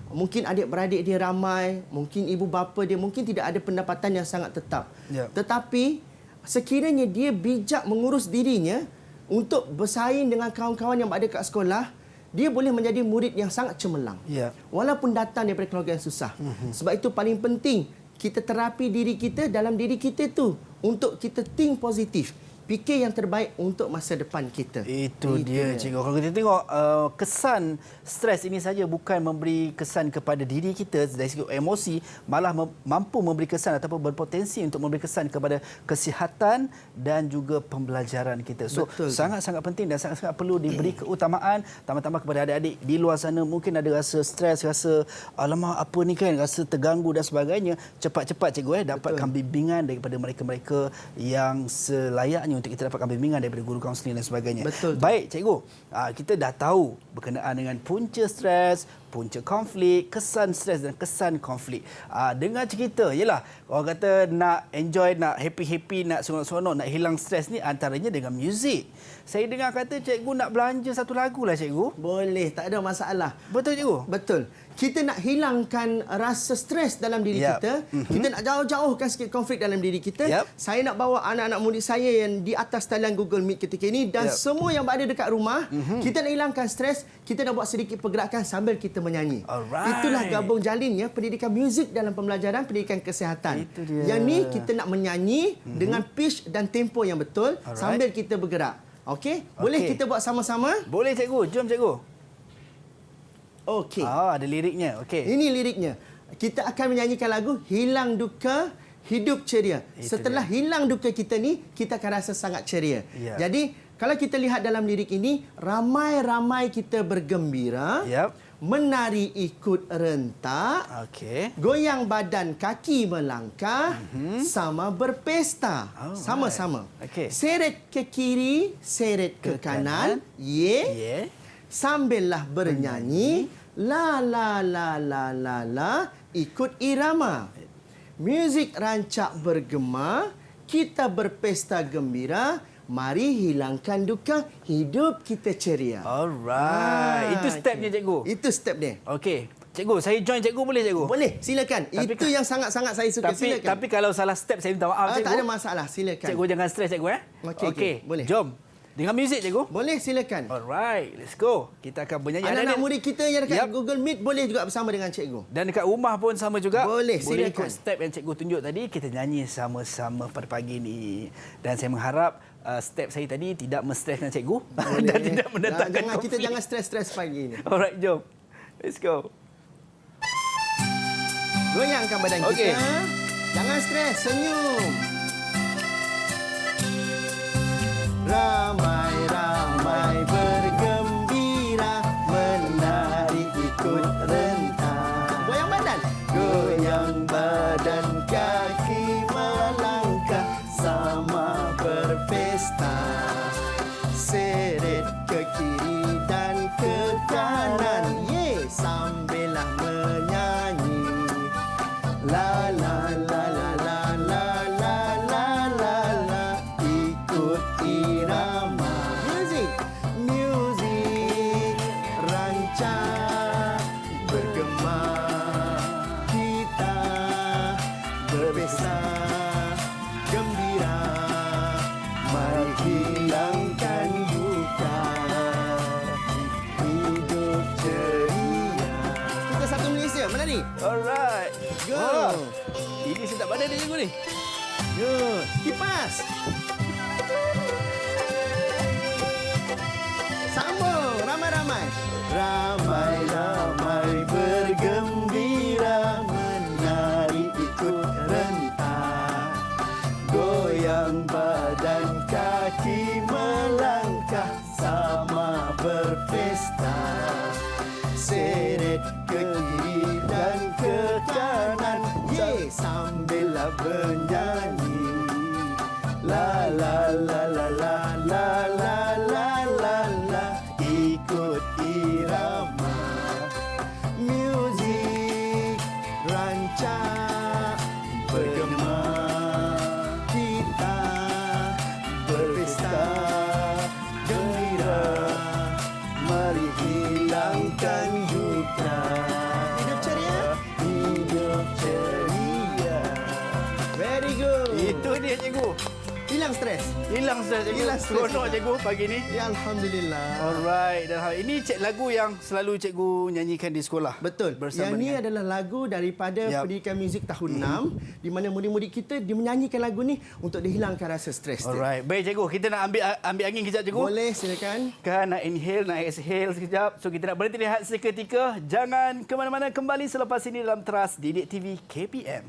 mungkin adik-beradik dia ramai, mungkin ibu bapa dia mungkin tidak ada pendapatan yang sangat tetap. Ya. Tetapi sekiranya dia bijak mengurus dirinya untuk bersaing dengan kawan-kawan yang berada kat sekolah, dia boleh menjadi murid yang sangat cemerlang. Ya. Walaupun datang daripada keluarga yang susah. Sebab itu paling penting kita terapi diri kita dalam diri kita tu untuk kita think positif. Fikir yang terbaik untuk masa depan kita. Itu dia, cikgu. Kalau kita tengok kesan stres ini saja bukan memberi kesan kepada diri kita dari segi emosi, malah mampu memberi kesan ataupun berpotensi untuk memberi kesan kepada kesihatan dan juga pembelajaran kita. So, Betul. sangat-sangat penting dan sangat-sangat perlu diberi keutamaan, tambah-tambah kepada adik-adik di luar sana mungkin ada rasa stres, rasa alamak apa ni kan, rasa terganggu dan sebagainya. Cepat-cepat cikgu dapatkan bimbingan daripada mereka-mereka yang selayaknya untuk kita dapatkan bimbingan daripada guru kaunseling dan sebagainya. Betul. Baik, cikgu. Kita dah tahu berkenaan dengan punca stres, punca konflik, kesan stres dan kesan konflik. Dengar cerita, yelah, orang kata nak enjoy, nak happy-happy, nak seronok-seronok, nak hilang stres ni antaranya dengan muzik. Saya dengar kata cikgu nak belanja satu lagu lah, cikgu. Boleh, tak ada masalah. Betul, cikgu? Betul. Kita nak hilangkan rasa stres dalam diri Yap. kita. Kita nak jauh-jauhkan sikit konflik dalam diri kita. Yap. Saya nak bawa anak-anak murid saya yang di atas talian Google Meet ketika ini dan Yap. semua yang berada dekat rumah, kita nak hilangkan stres, kita nak buat sedikit pergerakan sambil kita menyanyi. Alright. Itulah gabung jalinnya pendidikan muzik dalam pembelajaran pendidikan kesihatan. Itu dia. Yang ni kita nak menyanyi dengan pitch dan tempo yang betul Alright. sambil kita bergerak. Okey? Boleh Okey. kita buat sama-sama? Boleh, cikgu. Jom, cikgu. Okey. Ada liriknya. Okey. Ini liriknya. Kita akan menyanyikan lagu Hilang Duka, Hidup Ceria. Itu Setelah hilang duka kita ni, kita akan rasa sangat ceria. Ya. Jadi, kalau kita lihat dalam lirik ini, ramai-ramai kita bergembira, Yap. menari ikut rentak, Okey. goyang badan kaki melangkah, sama berpesta. Alright. Sama-sama. Okey. Seret ke kiri, seret ke kanan, Yeah. sambillah bernyanyi, la la la la la la, ikut irama. Muzik rancak bergema, kita berpesta gembira, mari hilangkan duka, hidup kita ceria. Alright. Itu stepnya, cikgu. Itu step dia. Okey. Cikgu, saya join cikgu boleh, cikgu? Boleh, silakan. Tapi Itu yang sangat-sangat saya suka. Silakan. Tapi kalau salah step saya minta maaf, cikgu. tak ada masalah, silakan. Cikgu jangan stres, cikgu. Okey, boleh. Jom. Dengan muzik, cikgu. Boleh, silakan. Alright, let's go. Kita akan bernyanyi. Anak-anak murid kita yang Yap. dekat Google Meet boleh juga bersama dengan cikgu. Dan dekat rumah pun sama juga. Boleh, Boleh ikut silakan. step yang cikgu tunjuk tadi. Kita nyanyi sama-sama pada pagi ni. Dan saya mengharap step saya tadi tidak menstreskan cikgu. Dan tidak mendatangkan Jangan, kita konflik. jangan stres-stres pagi ni. Alright, jom. Let's go. Goyangkan badan Okey. kita. Jangan stres, senyum. Ramai-ramai bergembira, menari ikut rentak. Goyang badan. Goyang badan, kaki melangkah, sama berpesta. Seret ke kiri dan ke kanan, sambillah menyanyi. La la la la la la la la la la, ikut irama. Music. lari. Alright. Go. Oh, ini sedap badan dia cikgu ni. Good. Kipas. Sambung. Ramai-ramai. Ramai-ramai bergembira menari ikut rentak. Goyang badan kaki melangkah sama berpesta. Seret ke kiri dan ke kanan, sambil bernyanyi. La la la la la la la la la la, ikut irama muzik rancak bergema, kita berpesta gembira, mari hilangkan duka. Hidup ceria. Hidup ceria. Very good. Itu dia cikgu. Hilang stres. Hilang stres cikgu. Hilang stres. Seronok cikgu pagi ni. Ya, Alhamdulillah. Alright. Dan ini lagu yang selalu cikgu nyanyikan di sekolah. Betul. Bersama Yang ni dengan adalah lagu daripada pendidikan muzik tahun 6 di mana murid-murid kita dia menyanyikan lagu ni untuk dihilangkan rasa stres dia. Alright. Baik cikgu, kita nak ambil angin kejap cikgu. Boleh, silakan. Kan nak inhale, nak exhale sekejap. So kita nak berhenti rehat seketika. Jangan ke mana-mana, kembali selepas ini dalam Teras Didik TV KPM.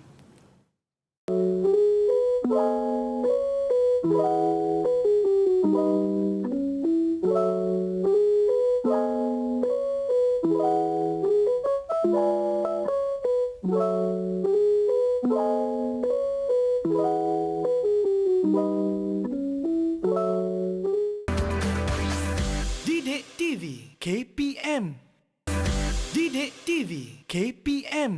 Didik TV KPM. Didik TV KPM.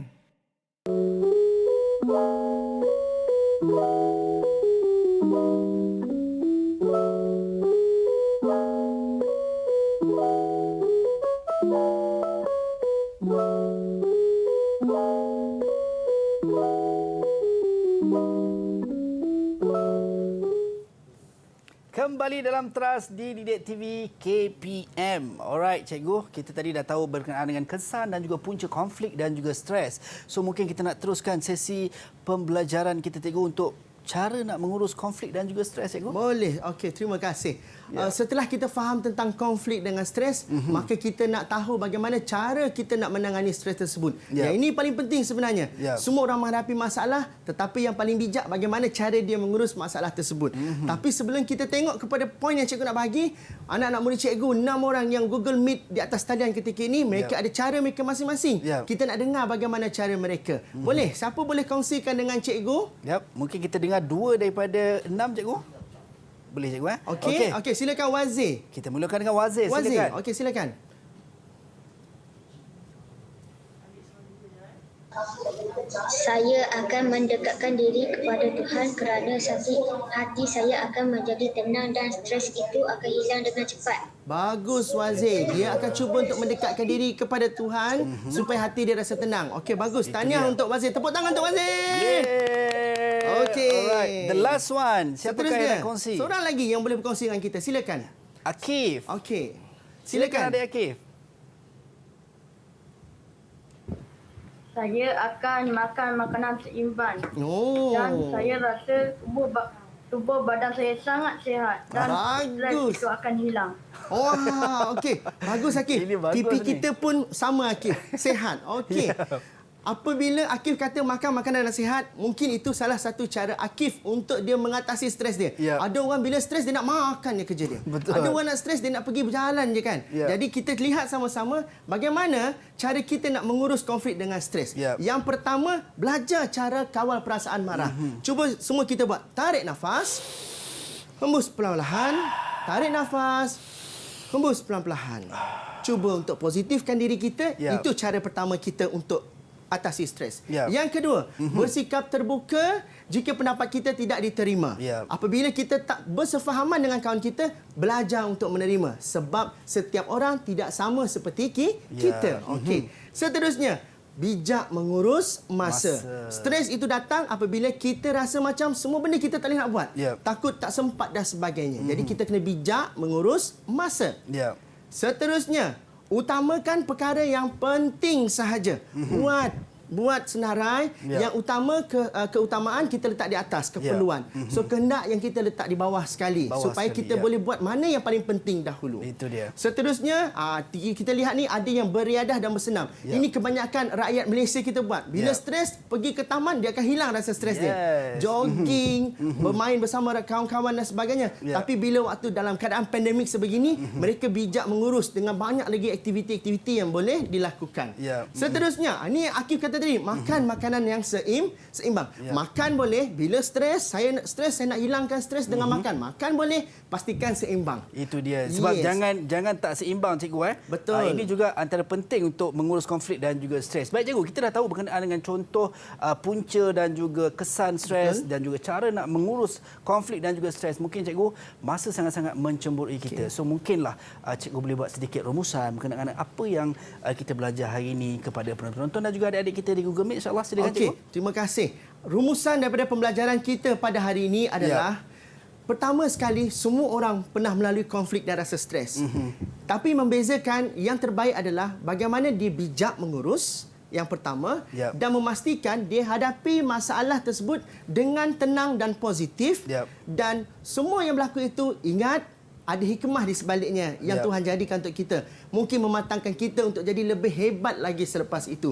Kembali dalam Teras di Didik TV KPM. Alright, cikgu, kita tadi dah tahu berkenaan dengan kesan dan juga punca konflik dan juga stres. So mungkin kita nak teruskan sesi pembelajaran kita cikgu untuk cara nak mengurus konflik dan juga stres cikgu. Boleh. Okey, terima kasih. Setelah kita faham tentang konflik dengan stres, maka kita nak tahu bagaimana cara kita nak menangani stres tersebut. Yang ini paling penting sebenarnya. Semua orang menghadapi masalah, tetapi yang paling bijak bagaimana cara dia mengurus masalah tersebut. Tapi sebelum kita tengok kepada poin yang cikgu nak bagi, anak-anak murid cikgu 6 orang yang Google Meet di atas talian ketika ini, mereka ada cara mereka masing-masing. Kita nak dengar bagaimana cara mereka. Boleh? Siapa boleh kongsikan dengan cikgu? Mungkin kita dengar 2 daripada 6 cikgu. Boleh cikgu Okey, silakan Wazir. Kita mulakan dengan Wazir. Silakan. Okey, silakan. Saya akan mendekatkan diri kepada Tuhan kerana hati saya akan menjadi tenang dan stres itu akan hilang dengan cepat. Bagus Wazir. Dia akan cuba untuk mendekatkan diri kepada Tuhan supaya hati dia rasa tenang. Okey, bagus. Tahniah untuk Wazir. Tepuk tangan untuk Wazir. Okey. Alright. The last one. Siapa yang nak kongsi? Seorang lagi yang boleh berkongsi dengan kita. Silakan. Akif. Okey. Silakan adik Akif. Saya akan makan makanan seimbang. Oh. Dan saya rasa tubuh badan saya sangat sihat. Dan stres itu akan hilang. Oh, okey. Bagus Akif. Pipi kita pun sama Akif. Sihat. Okey. Apabila Akif kata makan makanan yang sihat, mungkin itu salah satu cara Akif untuk dia mengatasi stres dia. Ada orang bila stres dia nak makan je kerja dia. Betul. Ada orang nak stres dia nak pergi berjalan je kan. Jadi kita lihat sama-sama bagaimana cara kita nak mengurus konflik dengan stres. Yang pertama, belajar cara kawal perasaan marah. Cuba semua kita buat. Tarik nafas. Hembus perlahan-lahan. Tarik nafas. Hembus pelan-pelan. Cuba untuk positifkan diri kita. Itu cara pertama kita untuk atasi stres. Yang kedua, bersikap terbuka jika pendapat kita tidak diterima. Apabila kita tak bersefahaman dengan kawan kita, belajar untuk menerima. Sebab setiap orang tidak sama seperti kita. Okey. Seterusnya, bijak mengurus masa. Stres itu datang apabila kita rasa macam semua benda kita tak boleh nak buat. Takut tak sempat dan sebagainya. Jadi kita kena bijak mengurus masa. Seterusnya, utamakan perkara yang penting sahaja. Buat buat senarai. Yang utama keutamaan kita letak di atas, keperluan. So kehendak yang kita letak di bawah sekali supaya kita boleh buat mana yang paling penting dahulu. Itu dia. Seterusnya kita lihat ni ada yang beriadah dan bersenam. Ini kebanyakan rakyat Malaysia kita buat. Bila stres pergi ke taman, dia akan hilang rasa stres dia. Jogging, bermain bersama kawan-kawan dan sebagainya. Tapi bila waktu dalam keadaan pandemik sebegini, mereka bijak mengurus dengan banyak lagi aktiviti-aktiviti yang boleh dilakukan. Seterusnya, ini Akif kata tadi, makan makanan yang seimbang. Makan boleh, bila stres, saya nak hilangkan stres dengan makan. Makan boleh, pastikan seimbang. Itu dia. Sebab jangan tak seimbang, cikgu. Betul. Ini juga antara penting untuk mengurus konflik dan juga stres. Baik cikgu, kita dah tahu berkenaan dengan contoh punca dan juga kesan stres dan juga cara nak mengurus konflik dan juga stres. Mungkin cikgu, masa sangat-sangat mencemburui kita. So mungkinlah cikgu boleh buat sedikit rumusan berkenaan dengan apa yang kita belajar hari ini kepada penonton dan juga adik-adik kita di Google Meet. InsyaAllah, silakan cikgu. Terima kasih. Rumusan daripada pembelajaran kita pada hari ini adalah pertama sekali, semua orang pernah melalui konflik dan rasa stres. Tapi membezakan, yang terbaik adalah bagaimana dia bijak mengurus, yang pertama, dan memastikan dia hadapi masalah tersebut dengan tenang dan positif. Dan semua yang berlaku itu, ingat, ada hikmah di sebaliknya yang Tuhan jadikan untuk kita. Mungkin mematangkan kita untuk jadi lebih hebat lagi selepas itu.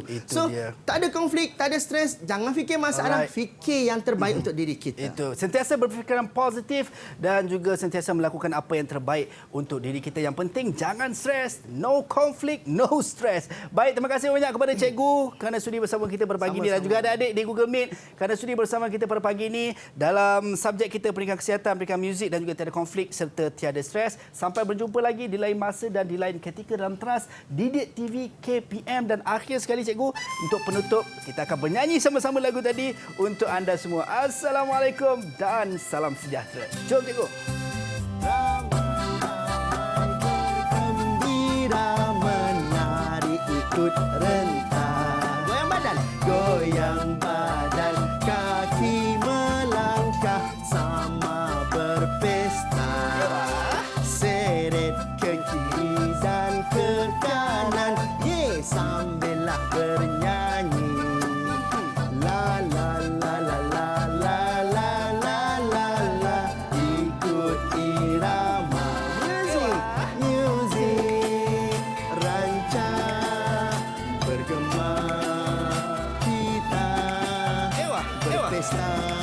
Tak ada konflik, tak ada stres, jangan fikir masalah, fikir yang terbaik untuk diri kita. Itu. Sentiasa berfikiran positif dan juga sentiasa melakukan apa yang terbaik untuk diri kita. Yang penting, jangan stres. No konflik, no stres. Baik, terima kasih banyak kepada cikgu kerana sudi bersama kita pada pagi ini dan juga adik-adik di Google Meet kerana sudi bersama kita pada pagi ini dalam subjek kita pendidikan kesihatan, pendidikan muzik dan juga tiada konflik serta tiada stres. Sampai berjumpa lagi di lain masa dan di lain ketika dalam Teras Didik TV KPM. Dan akhir sekali cikgu, untuk penutup kita akan bernyanyi sama-sama lagu tadi untuk anda semua. Assalamualaikum dan salam sejahtera. Jom cikgu. Gembira menari ikut rentak. Goyang badan. Goyang badan, kaki melangkah sama berpesta. Seret ke kiri dan ke kanan, sambillah bernyanyi. La la la la la la la la la la, ikut irama. Music rancang bergema, kita berpesta.